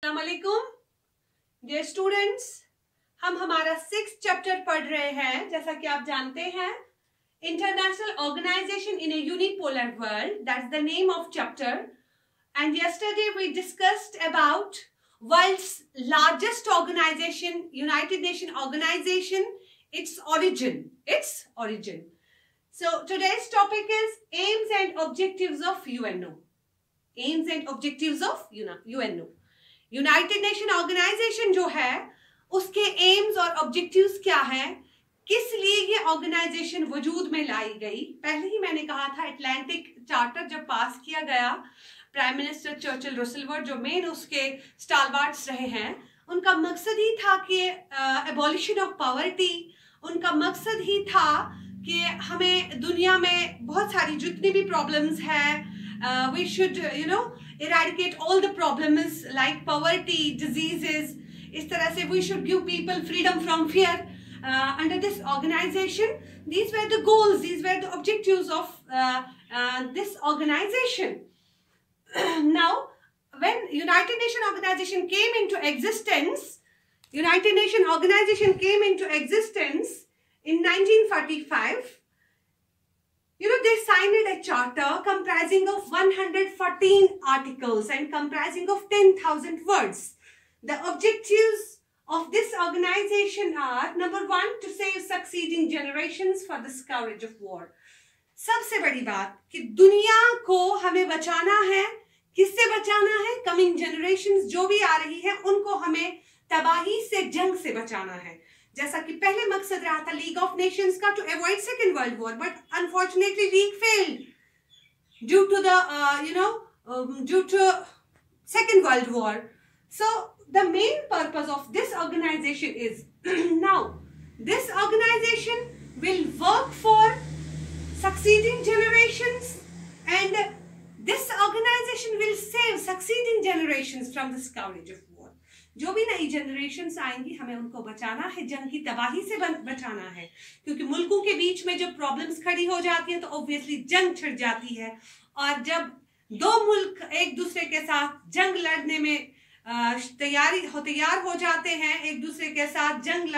अस्सलामुअलैकुम dear students, हम हमारा 6th चैप्टर पढ़ रहे हैं। जैसा कि आप जानते हैं, international organisation in a unipolar world, that's the name of chapter. And yesterday we discussed about world's largest organisation, United Nation organisation, its origin. So today's topic is aims and objectives of UNO. Aims and objectives of UNO. United Nation organisation जो है उसके AIIMS और objectives क्या है, किस लिए ये organisation वजूद में लाई गई। पहले ही मैंने कहा था, अटलांटिक चार्टर जब पास किया गया, प्राइम मिनिस्टर चर्चिल रूसवेल्ट जो मेन उसके स्टालवार्ट्स रहे हैं, उनका मकसद ही था कि एबॉलिशन ऑफ पॉवर्टी। उनका मकसद ही था कि हमें दुनिया में बहुत सारी जितनी भी प्रॉब्लम्स हैं, we should eradicate all the problems like poverty, diseases. इस तरह से we should give people freedom from fear. Under this organization, these were the goals, these were the objectives of this organization. Now, when United Nations organization came into existence, United Nations organization came into existence in 1945. They signed a charter comprising of 114 articles and comprising of 10,000 words. The objectives of this organization are, number one, to save succeeding generations for the scourge of war. सबसे बड़ी बात कि दुनिया को हमें बचाना है। किससे बचाना है? कमिंग जनरेशंस जो भी आ रही है उनको हमें तबाही से, जंग से बचाना है। जैसा कि पहले मकसद रहा था लीग ऑफ नेशंस का, to avoid second world war, but unfortunately league failed due to second world war. So the main purpose of this organization is, now this organization will work for succeeding generations and this organization will save succeeding generations from the scourge of war. जो भी नई generations आएंगी हमें उनको बचाना है, जंग की तबाही से बचाना है, क्योंकि मुल्कों के बीच में जब प्रॉब्लम्स खड़ी हो जाती हैं तो ऑब्वियसली जंग छिड़ जाती है। और जब दो मुल्क एक दूसरे के साथ जंग लड़ने में तैयार हो जाते हैं, एक दूसरे के साथ जंग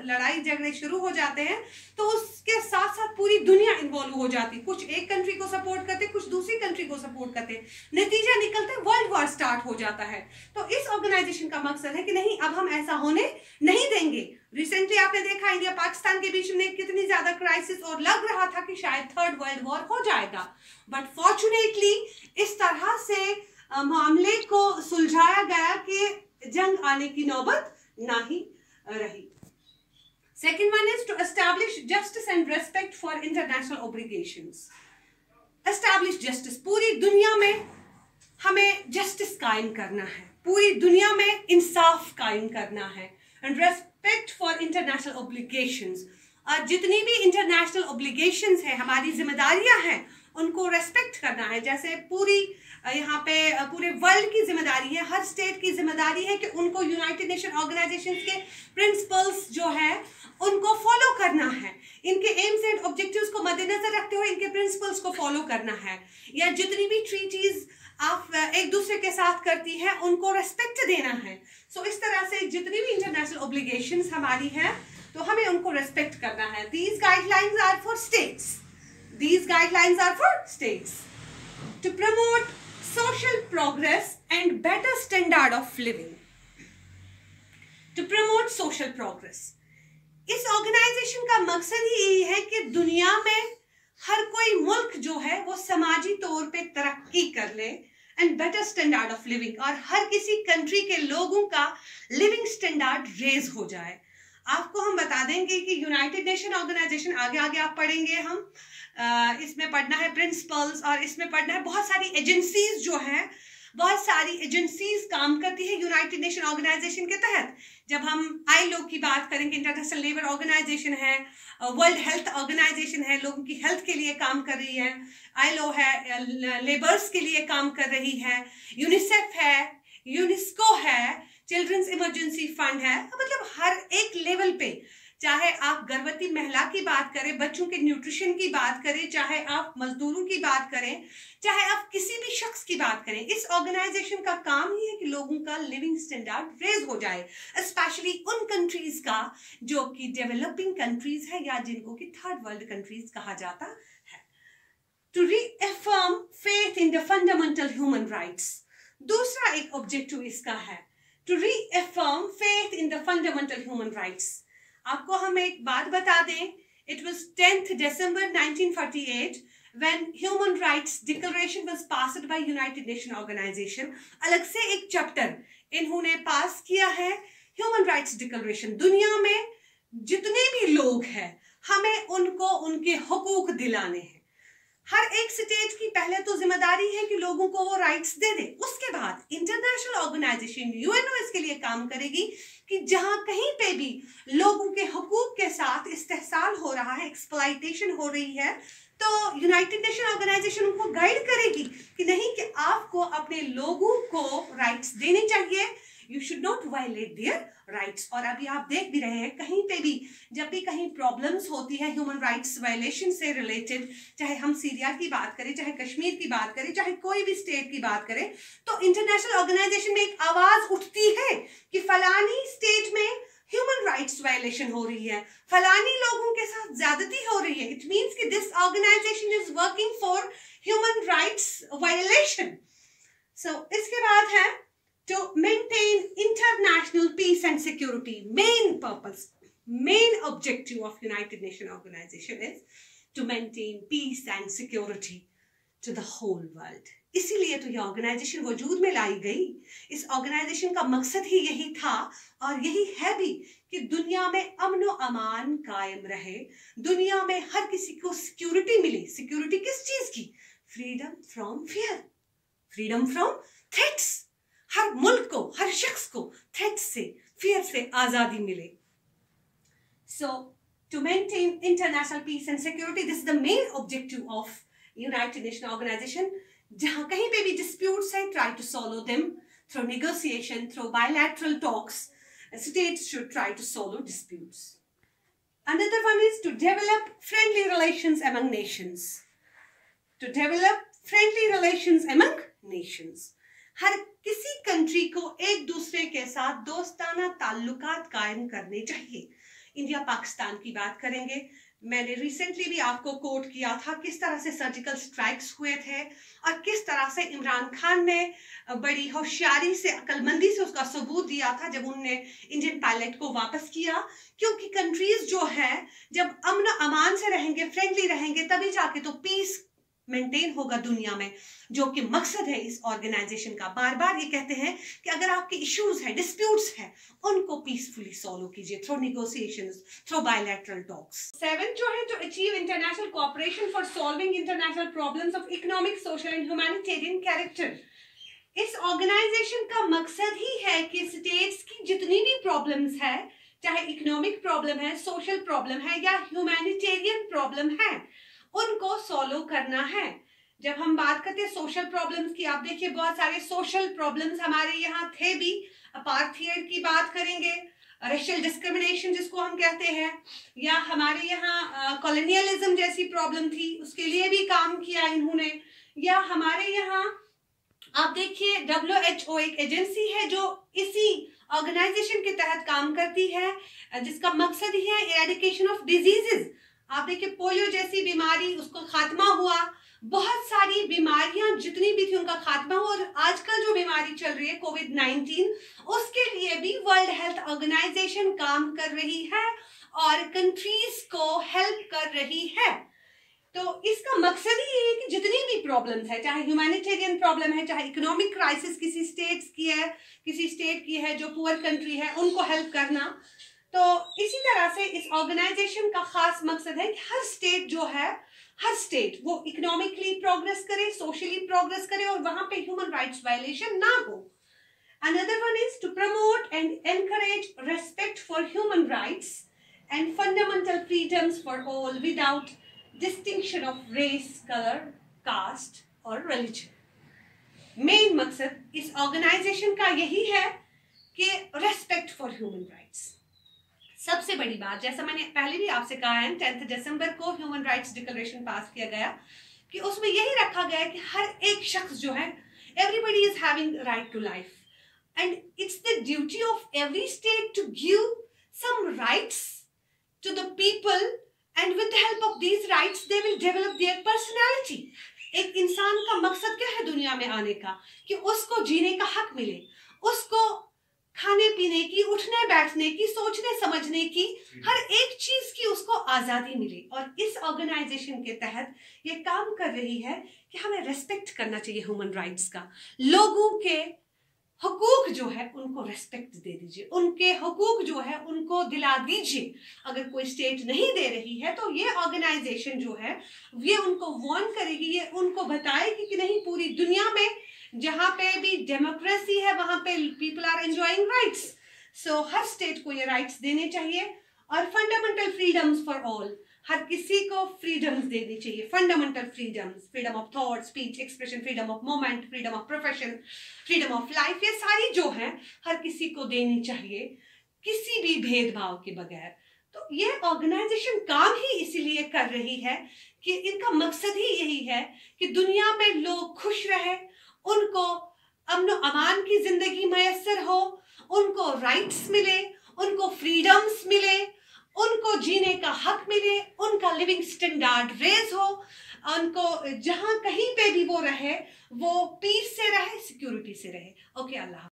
लड़ाई झगड़े शुरू हो जाते हैं, तो उसके साथ साथ पूरी दुनिया इन्वॉल्व हो जाती। कुछ एक कंट्री को सपोर्ट करते, कुछ दूसरी कंट्री को सपोर्ट करते, नतीजा निकलता है वर्ल्ड वॉर स्टार्ट हो जाता है। तो इस ऑर्गेनाइजेशन का मकसद है कि नहीं, अब हम ऐसा होने नहीं देंगे। रिसेंटली आपने देखा इंडिया पाकिस्तान के बीच में कितनी ज्यादा क्राइसिस, और लग रहा था कि शायद थर्ड वर्ल्ड वॉर हो जाएगा, बट फॉर्चुनेटली इस तरह से मामले को सुलझाया गया कि जंग आने की नौबत ना ही रही। Second one is to establish justice and respect for international obligations. Establish justice, पूरी दुनिया में हमें जस्टिस कायम करना है, पूरी दुनिया में इंसाफ कायम करना है, and respect for international obligations. और जितनी भी इंटरनेशनल ऑब्लिगेशंस है, हमारी जिम्मेदारियां हैं, उनको रेस्पेक्ट करना है। जैसे पूरी यहाँ पे पूरे वर्ल्ड की जिम्मेदारी है, हर स्टेट की जिम्मेदारी है कि उनको यूनाइटेड नेशन ऑर्गेनाइजेशन के प्रिंसिपल्स जो है उनको फॉलो करना है। इनके एम्स एंड ऑब्जेक्टिव्स को मद्देनजर रखते हुए इनके प्रिंसिपल्स को फॉलो करना है। या जितनी भी ट्रीटीज आप एक दूसरे के साथ करती है उनको रेस्पेक्ट देना है। सो इस तरह से जितनी भी इंटरनेशनल ऑब्लिगेशंस हमारी हैं तो हमें उनको रेस्पेक्ट करना है। These guidelines are for states. These guidelines are for states to promote social progress and better standard of living. To promote social progress. इस ऑर्गेनाइजेशन का मकसद ही यही है कि दुनिया में हर कोई मुल्क जो है वो समाजी तौर पे तरक्की कर ले, and better standard of living, और हर किसी कंट्री के लोगों का लिविंग स्टैंडर्ड रेज हो जाए। आपको हम बता देंगे कि यूनाइटेड नेशन ऑर्गेनाइजेशन, आगे आप पढ़ेंगे, हम इसमें पढ़ना है प्रिंसिपल्स, और इसमें पढ़ना है बहुत सारी एजेंसीज जो हैं, बहुत सारी एजेंसीज काम करती है यूनाइटेड नेशन ऑर्गेनाइजेशन के तहत। जब हम आईएलओ की बात करेंगे, इंटरनेशनल लेबर ऑर्गेनाइजेशन है, वर्ल्ड हेल्थ ऑर्गेनाइजेशन है, लोगों की हेल्थ के लिए काम कर रही है, आईएलओ है, लेबर्स के लिए काम कर रही है, यूनिसेफ है, यूनेस्को है, चिल्ड्रंस इमरजेंसी फंड है। मतलब हर एक लेवल पे चाहे आप गर्भवती महिला की बात करें, बच्चों के न्यूट्रिशन की बात करें, चाहे आप मजदूरों की बात करें, चाहे आप किसी भी शख्स की बात करें, इस ऑर्गेनाइजेशन का काम ही है कि लोगों का लिविंग स्टैंडर्ड रेज हो जाए, स्पेशली उन कंट्रीज का जो कि डेवलपिंग कंट्रीज है या जिनको कि थर्ड वर्ल्ड कंट्रीज कहा जाता है। To reaffirm faith in the fundamental human rights, दूसरा एक ऑब्जेक्टिव इसका है, to reaffirm faith in the fundamental human rights. आपको हम एक बात बता दें, it was 10th December 1948 when Human Rights Declaration was passed by United Nations Organization। अलग से एक चैप्टर इन्होंने पास किया है ह्यूमन राइट्स डिक्लेरेशन। दुनिया में जितने भी लोग हैं हमें उनको उनके हुकूक दिलाने हैं। हर एक स्टेट की पहले तो जिम्मेदारी है कि लोगों को वो राइट्स दे दे, उसके बाद इंटरनेशनल ऑर्गेनाइजेशन यूएनओ इसके लिए काम करेगी कि जहां कहीं पे भी लोगों के हुकूक के साथ इस्तेहसाल हो रहा है, एक्सप्लॉइटेशन हो रही है, तो यूनाइटेड नेशन ऑर्गेनाइजेशन उनको गाइड करेगी कि नहीं, कि आपको अपने लोगों को राइट्स देने चाहिए, you should not violate their rights. और अभी आप देख भी रहे हैं कहीं पे भी जब भी कहीं प्रॉब्लम्स होती है ह्यूमन राइट्स वायलेशन से रिलेटेड, चाहे हम सीरिया की बात करें, चाहे कश्मीर की बात करें, चाहे कोई भी स्टेट की बात करें, तो इंटरनेशनल ऑर्गेनाइजेशन में एक आवाज उठती है कि फलानी स्टेट में ह्यूमन राइट्स वायलेशन हो रही है, फलानी लोगों के साथ ज्यादती हो रही है। इट मीन्स कि this organization is working for human rights violation. So इसके बाद है to maintain international peace and security. Main purpose, main objective of United Nations Organization is to maintain peace and security to the whole world. इसीलिए तो ये organisation वजूद में लाई गई। इस ऑर्गेनाइजेशन का मकसद ही यही था और यही है भी कि दुनिया में अमन व अमान कायम रहे, दुनिया में हर किसी को सिक्योरिटी मिले। सिक्योरिटी किस चीज की? Freedom from fear, freedom from threats. हर मुल्क को, हर शख्स को थ्रेट से, फियर से आजादी मिले। So to maintain international peace and security, this is the main objective of United Nation Organization. जहां कहीं पे भी डिस्प्यूट्स हैं, try to solve them through negotiation, through bilateral talks. States should try to solve disputes. Another one is to develop friendly relations among nations. To develop friendly relations among nations. हर किसी country को एक दूसरे के साथ दोस्ताना ताल्लुकात कायम करने चाहिए। इंडिया पाकिस्तान की बात करेंगे, मैंने रिसेंटली भी आपको कोट किया था किस तरह से सर्जिकल स्ट्राइक्स हुए थे और किस तरह से इमरान खान ने बड़ी होशियारी से, अक्लमंदी से उसका सबूत दिया था जब उनने इंडियन पायलट को वापस किया। क्योंकि कंट्रीज जो है जब अमन अमान से रहेंगे, फ्रेंडली रहेंगे, तभी जाके तो पीस मेंटेन होगा दुनिया में, जो कि मकसद है इस ऑर्गेनाइजेशन का। बार बार ये कहते हैं कि अगर आपके इश्यूज हैं, डिस्प्यूट्स हैं, उनको पीसफुली सॉल्व कीजिए through negotiations, through bilateral talks. 7 जो है, to achieve international cooperation for solving international problems of economic, social and humanitarian character. इस ऑर्गेनाइजेशन का मकसद ही है कि स्टेट्स की जितनी भी प्रॉब्लम्स है, चाहे इकोनॉमिक प्रॉब्लम है, सोशल प्रॉब्लम है या ह्यूमैनिटेरियन प्रॉब्लम है, उनको सॉल्व करना है। जब हम बात करते हैं सोशल प्रॉब्लम्स की, आप देखिए बहुत सारे सोशल प्रॉब्लम्स हमारे यहाँ थे भी। अपार्थाइड की बात करेंगे, रेशियल डिस्क्रिमिनेशन जिसको हम कहते हैं, या हमारे यहाँ कॉलोनियलिज्म जैसी प्रॉब्लम थी, उसके लिए भी काम किया इन्होंने। या हमारे यहाँ आप देखिए WHO एक एजेंसी है जो इसी ऑर्गेनाइजेशन के तहत काम करती है, जिसका मकसद ही है इरेडिकेशन ऑफ डिजीजेस। आप देखिए पोलियो जैसी बीमारी, उसको खात्मा हुआ, बहुत सारी बीमारियां जितनी भी थी उनका खात्मा हुआ। और आजकल जो बीमारी चल रही है कोविड-19, उसके लिए भी वर्ल्ड हेल्थ ऑर्गेनाइजेशन काम कर रही है और कंट्रीज को हेल्प कर रही है। तो इसका मकसद ही है कि जितनी भी प्रॉब्लम्स है, चाहे ह्यूमैनिटेरियन प्रॉब्लम है, चाहे इकोनॉमिक क्राइसिस किसी स्टेट्स की है, किसी स्टेट की है जो पुअर कंट्री है, उनको हेल्प करना। तो इसी तरह से इस ऑर्गेनाइजेशन का खास मकसद है कि हर स्टेट जो है, हर स्टेट वो इकोनॉमिकली प्रोग्रेस करे, सोशली प्रोग्रेस करे और वहां पे ह्यूमन राइट्स वायलेशन ना हो। Another one is to promote and encourage respect for human rights and fundamental freedoms for all without distinction of race, colour, caste और रिलीजन। मेन मकसद इस ऑर्गेनाइजेशन का यही है कि रेस्पेक्ट फॉर ह्यूमन राइट्स, सबसे बड़ी बात, जैसा मैंने पहले भी आपसे कहा है, 10 दिसंबर को ह्यूमन राइट्स डिक्लेरेशन पास किया गया कि उसमें यही रखा गया है कि हर एक शख्स जो है, everybody is having right to life and it's the duty of every state to give some rights to the people, and with the help of these rights they will develop their personality. एक इंसान का मकसद क्या है दुनिया में आने का? कि उसको जीने का हक मिले, उसको खाने पीने की, उठने बैठने की, सोचने समझने की, हर एक चीज की उसको आजादी मिले। और इस ऑर्गेनाइजेशन के तहत ये काम कर रही है कि हमें रेस्पेक्ट करना चाहिए ह्यूमन राइट्स का। लोगों के हकूक जो है उनको रेस्पेक्ट दे दीजिए, उनके हकूक जो है उनको दिला दीजिए। अगर कोई स्टेट नहीं दे रही है तो ये ऑर्गेनाइजेशन जो है ये उनको वार्न करेगी, ये उनको बताएगी कि नहीं, पूरी दुनिया में जहां पे भी डेमोक्रेसी है वहां पे people are enjoying rights. So हर स्टेट को ये राइट्स देने चाहिए। और फंडामेंटल फ्रीडम्स फॉर ऑल, हर किसी को फ्रीडम्स देनी चाहिए, fundamental freedoms, freedom of thought, speech, expression, freedom of movement, freedom of profession, freedom of life, ये सारी जो है हर किसी को देनी चाहिए, किसी भी भेदभाव के बगैर। तो ये ऑर्गेनाइजेशन काम ही इसीलिए कर रही है कि इनका मकसद ही यही है कि दुनिया में लोग खुश रहे, उनको अमन अमान की जिंदगी मैसर हो, उनको राइट्स मिले, उनको फ्रीडम्स मिले, उनको जीने का हक मिले, उनका लिविंग स्टैंडर्ड रेज हो, उनको जहां कहीं पे भी वो रहे वो पीस से रहे, सिक्योरिटी से रहे। ओके, अल्लाह।